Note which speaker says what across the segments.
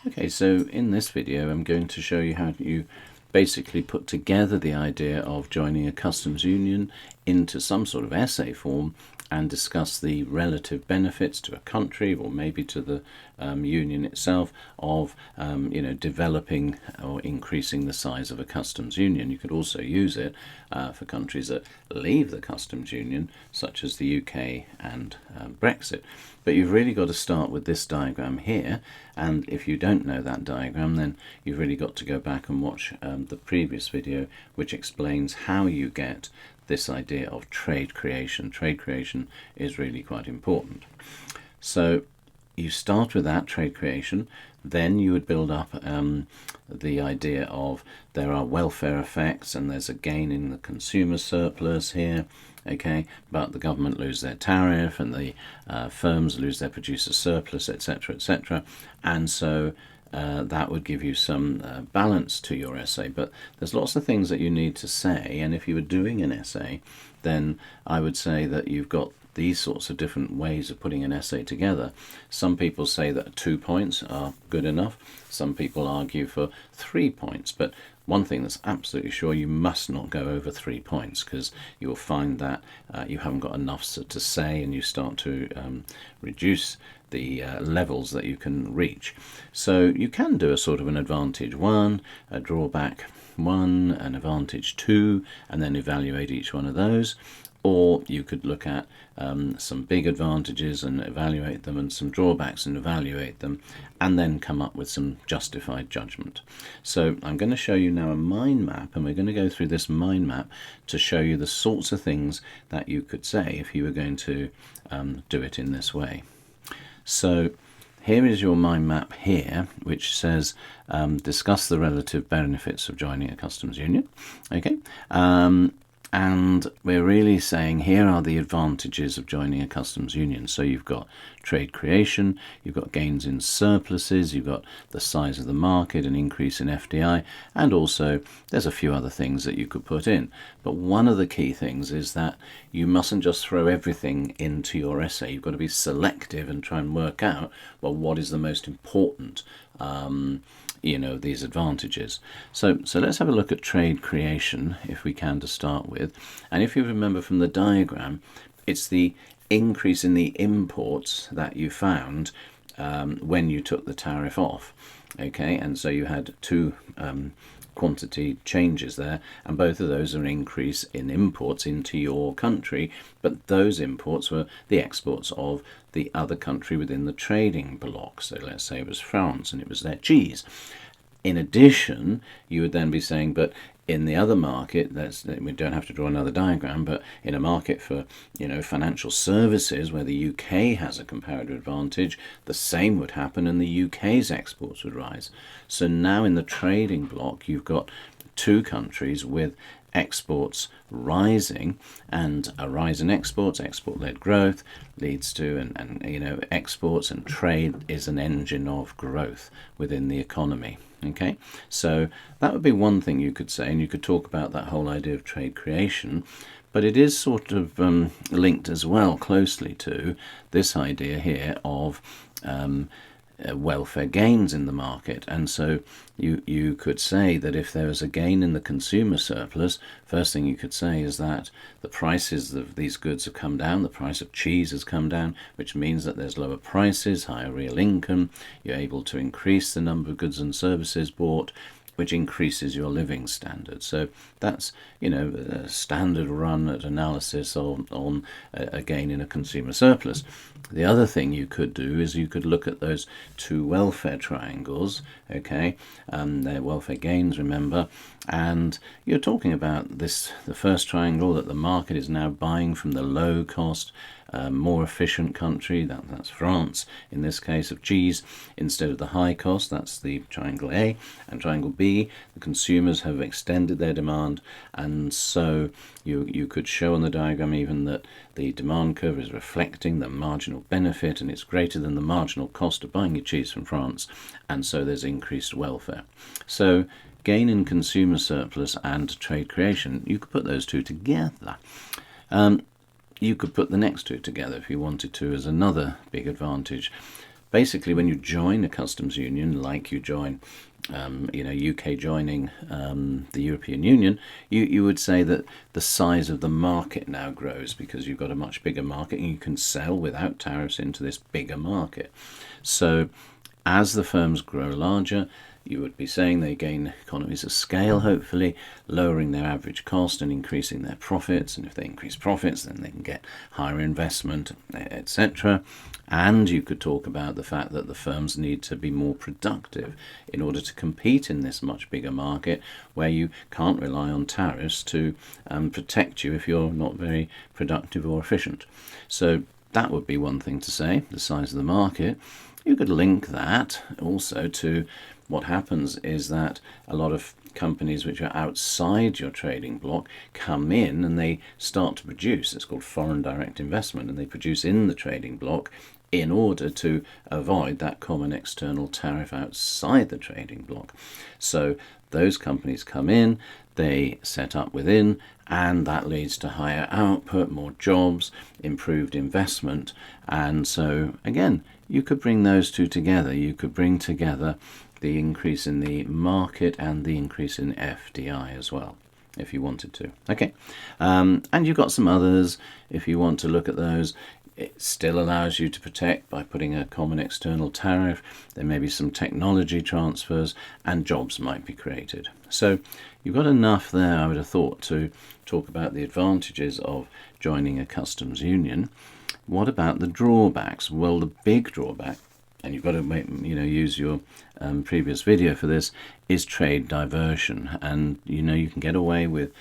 Speaker 1: Okay, so in this video I'm going to show you how you basically put together the idea of joining a customs union into some sort of essay form and discuss the relative benefits to a country or maybe to the union itself of developing or increasing the size of a customs union. You could also use it for countries that leave the customs union, such as the UK and Brexit. But you've really got to start with this diagram here, and if you don't know that diagram, then you've really got to go back and watch the previous video, which explains how you get this idea of trade creation. Trade creation is really quite important. So you start with that trade creation, then you would build up the idea of there are welfare effects and there's a gain in the consumer surplus here, okay, but the government lose their tariff and the firms lose their producer surplus, etc., etc., and so that would give you some balance to your essay. But there's lots of things that you need to say, and if you were doing an essay, then I would say that you've got these sorts of different ways of putting an essay together. Some people say that 2 points are good enough. Some people argue for 3 points, but one thing that's absolutely sure, you must not go over 3 points, because you'll find that you haven't got enough to say and you start to reduce the levels that you can reach. So you can do a sort of an advantage 1, a drawback 1, an advantage 2, and then evaluate each one of those. Or you could look at some big advantages and evaluate them, and some drawbacks and evaluate them, and then come up with some justified judgment. So I'm going to show you now a mind map, and we're going to go through this mind map to show you the sorts of things that you could say if you were going to do it in this way. So here is your mind map here, which says discuss the relative benefits of joining a customs union. Okay. And we're really saying here are the advantages of joining a customs union. So you've got trade creation, you've got gains in surpluses, you've got the size of the market, an increase in FDI, and also there's a few other things that you could put in. But one of the key things is that you mustn't just throw everything into your essay. You've got to be selective and try and work out, well, what is the most important these advantages. So let's have a look at trade creation, if we can, to start with. And if you remember from the diagram, it's the increase in the imports that you found when you took the tariff off. Okay, and so you had two quantity changes there, and both of those are an increase in imports into your country, but those imports were the exports of the other country within the trading bloc. So let's say it was France and it was their cheese. In addition, you would then be saying, but in the other market, we don't have to draw another diagram, but in a market for financial services where the UK has a comparative advantage, the same would happen and the UK's exports would rise. So now in the trading bloc, you've got two countries with exports rising, and a rise in exports, export-led growth leads to, and exports and trade is an engine of growth within the economy. Okay, so that would be one thing you could say, and you could talk about that whole idea of trade creation, but it is sort of linked as well closely to this idea here of welfare gains in the market. And so you could say that if there was a gain in the consumer surplus, first thing you could say is that the prices of these goods have come down, the price of cheese has come down, which means that there's lower prices, higher real income, you're able to increase the number of goods and services bought, which increases your living standard. So that's a standard run at analysis on a gain in a consumer surplus. The other thing you could do is you could look at those two welfare triangles, okay, they're welfare gains, remember, and you're talking about the first triangle, that the market is now buying from the low cost, more efficient country, that's France in this case, of cheese, instead of the high cost, that's the triangle A, and triangle B, the consumers have extended their demand, and so you could show on the diagram even that the demand curve is reflecting the marginal benefit, and it's greater than the marginal cost of buying your cheese from France, and so there's increased welfare. So gain in consumer surplus and trade creation, you could put those two together. You could put the next two together if you wanted to as another big advantage. basically when you join a customs union, like you join UK joining the European Union, you would say that the size of the market now grows because you've got a much bigger market and you can sell without tariffs into this bigger market. So as the firms grow larger, you would be saying they gain economies of scale, hopefully, lowering their average cost and increasing their profits. And if they increase profits, then they can get higher investment, etc. And you could talk about the fact that the firms need to be more productive in order to compete in this much bigger market where you can't rely on tariffs to protect you if you're not very productive or efficient. So that would be one thing to say, the size of the market. You could link that also to what happens is that a lot of companies which are outside your trading bloc come in and they start to produce. It's called foreign direct investment, and they produce in the trading bloc in order to avoid that common external tariff outside the trading bloc. So those companies come in, they set up within, and that leads to higher output, more jobs, improved investment. And so again, you could bring those two together. You could bring together the increase in the market and the increase in FDI as well, if you wanted to. Okay, and you've got some others if you want to look at those. It still allows you to protect by putting a common external tariff. There may be some technology transfers and jobs might be created. So you've got enough there, I would have thought, to talk about the advantages of joining a customs union. What about the drawbacks? Well, the big drawback, and you've got to use your previous video for this, is trade diversion. And you can get away with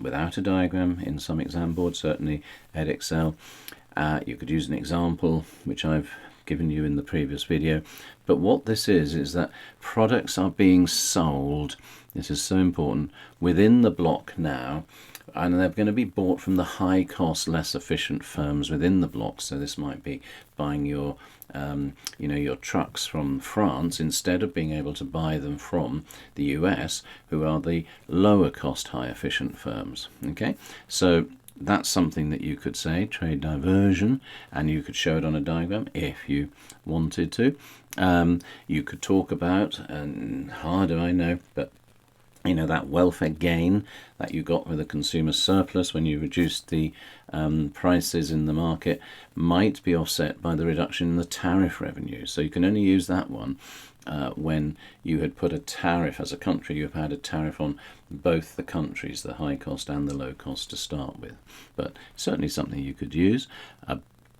Speaker 1: without a diagram in some exam boards, certainly Edexcel. You could use an example which I've given you in the previous video. But what this is that products are being sold, this is so important, within the block now, and they're going to be bought from the high cost, less efficient firms within the block. So this might be buying your your trucks from France instead of being able to buy them from the US, who are the lower cost, high efficient firms. Okay, so that's something that you could say, trade diversion, and you could show it on a diagram if you wanted to. You could talk about, and harder I know, but that welfare gain that you got with a consumer surplus when you reduced the prices in the market might be offset by the reduction in the tariff revenue. So you can only use that one when you had put a tariff as a country. You've had a tariff on both the countries, the high cost and the low cost to start with. But certainly something you could use.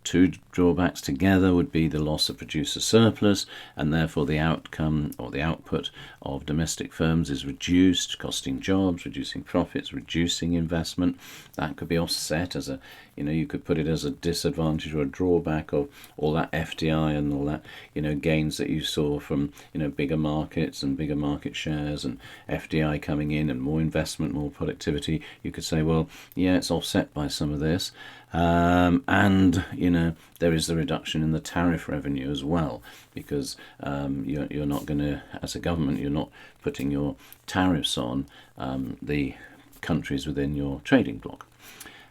Speaker 1: Two drawbacks together would be the loss of producer surplus, and therefore the outcome or the output of domestic firms is reduced, costing jobs, reducing profits, reducing investment. That could be offset as a, you could put it as a disadvantage or a drawback of all that FDI and all that, gains that you saw from, bigger markets and bigger market shares and FDI coming in and more investment, more productivity. You could say, well, yeah, it's offset by some of this. And there is the reduction in the tariff revenue as well, because you're not going to, as a government, you're not putting your tariffs on the countries within your trading bloc.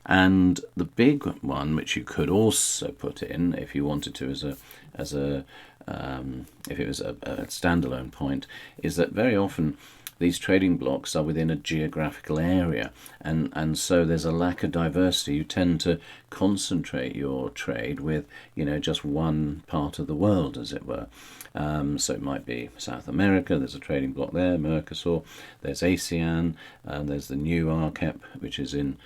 Speaker 1: And the big one, which you could also put in if you wanted to, if it was a standalone point, is that very often these trading blocks are within a geographical area, and so there's a lack of diversity. You tend to concentrate your trade with just one part of the world, as it were. So it might be South America, there's a trading block there, Mercosur, there's ASEAN, there's the new RCEP, which is in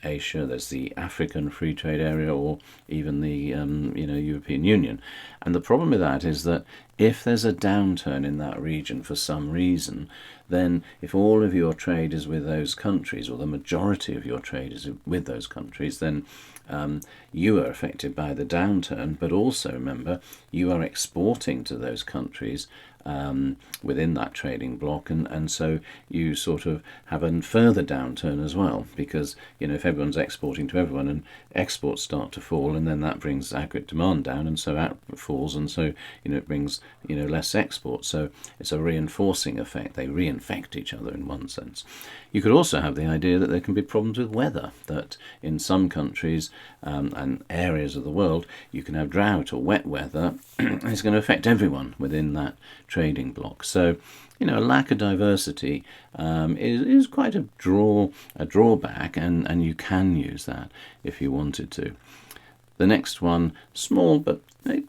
Speaker 1: Asia, there's the African Free Trade Area, or even the European Union. And the problem with that is that if there's a downturn in that region for some reason, then if all of your trade is with those countries, or the majority of your trade is with those countries, then you are affected by the downturn. But also remember, you are exporting to those countries within that trading block, and so you sort of have a further downturn as well, because if everyone's exporting to everyone and exports start to fall, and then that brings aggregate demand down, and so output falls, and so it brings less export. So it's a reinforcing effect. They reinfect each other in one sense. You could also have the idea that there can be problems with weather, that in some countries and areas of the world you can have drought or wet weather. It's going to affect everyone within that trading block. So a lack of diversity is quite a drawback, and you can use that if you wanted to. The next one, small, but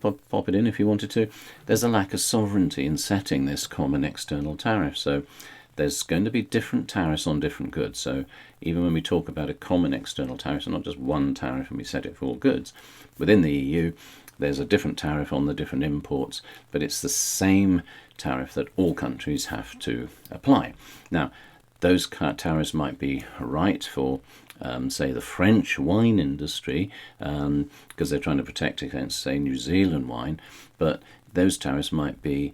Speaker 1: pop it in if you wanted to. There's a lack of sovereignty in setting this common external tariff. So there's going to be different tariffs on different goods. So even when we talk about a common external tariff, so not just one tariff and we set it for all goods, within the EU there's a different tariff on the different imports, but it's the same tariff that all countries have to apply. Now, those tariffs might be right for say the French wine industry, because they're trying to protect against, say, New Zealand wine, but those tariffs might be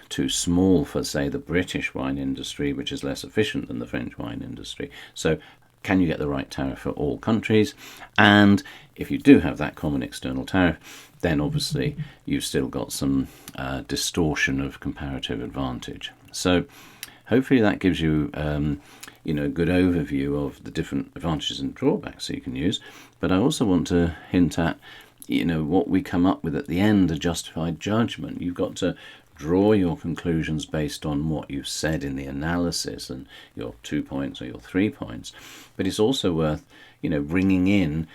Speaker 1: too small for, say, the British wine industry, which is less efficient than the French wine industry. So can you get the right tariff for all countries? And if you do have that common external tariff, then obviously you've still got some distortion of comparative advantage. So hopefully that gives you a good overview of the different advantages and drawbacks that you can use. But I also want to hint at what we come up with at the end, a justified judgment. You've got to draw your conclusions based on what you've said in the analysis and your 2 points or your 3 points. But it's also worth bringing in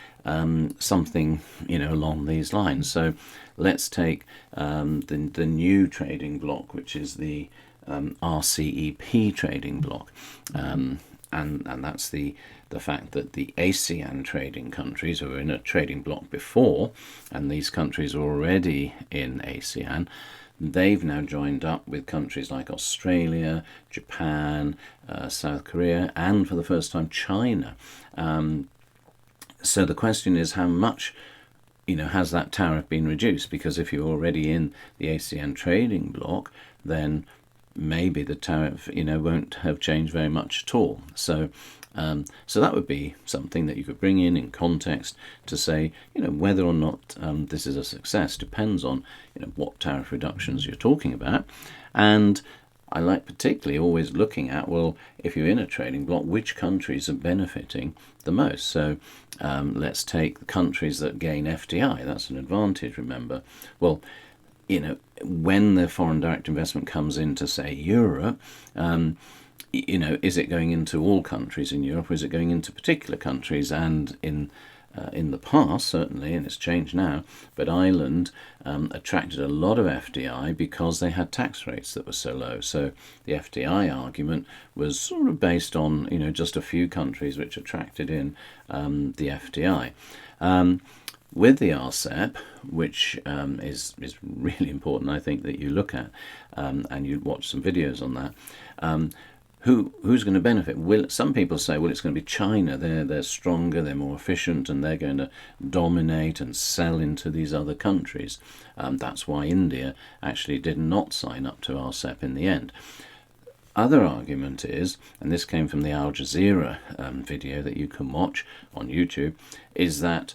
Speaker 1: something along these lines. So let's take the new trading block, which is the RCEP trading block, and that's the fact that the ASEAN trading countries who were in a trading block before, and these countries are already in ASEAN, they've now joined up with countries like Australia, Japan, South Korea, and for the first time China. So the question is, how much has that tariff been reduced? Because if you're already in the ASEAN trading block, then maybe the tariff won't have changed very much at all. So that would be something that you could bring in context to say whether or not this is a success depends on what tariff reductions you're talking about. And I like particularly always looking at, well, if you're in a trading block, which countries are benefiting the most. So let's take the countries that gain FDI. That's an advantage, remember. Well, when the foreign direct investment comes into, say, Europe, is it going into all countries in Europe, or is it going into particular countries? And in the past, certainly, and it's changed now, but Ireland attracted a lot of FDI because they had tax rates that were so low. So the FDI argument was sort of based on just a few countries which attracted in the FDI. With the RCEP, which is really important, I think, that you look at, and you watch some videos on that. Who's going to benefit? Some people say, well, it's going to be China. They're stronger, they're more efficient, and they're going to dominate and sell into these other countries. That's why India actually did not sign up to RCEP in the end. Other argument is, and this came from the Al Jazeera video that you can watch on YouTube, is that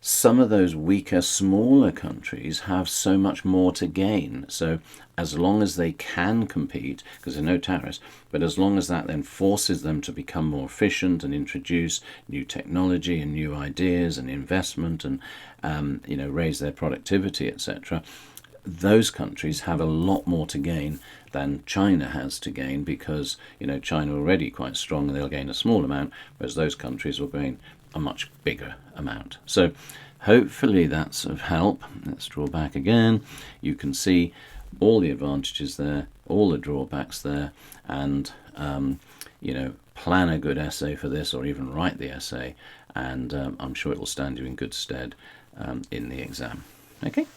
Speaker 1: some of those weaker, smaller countries have so much more to gain. So as long as they can compete, because there are no tariffs, but as long as that then forces them to become more efficient and introduce new technology and new ideas and investment and raise their productivity, etc., those countries have a lot more to gain than China has to gain, because China are already quite strong and they'll gain a small amount, whereas those countries will gain a much bigger amount. So hopefully that's of help. Let's draw back again. You can see all the advantages there, all the drawbacks there, and plan a good essay for this, or even write the essay, and I'm sure it will stand you in good stead in the exam. Okay.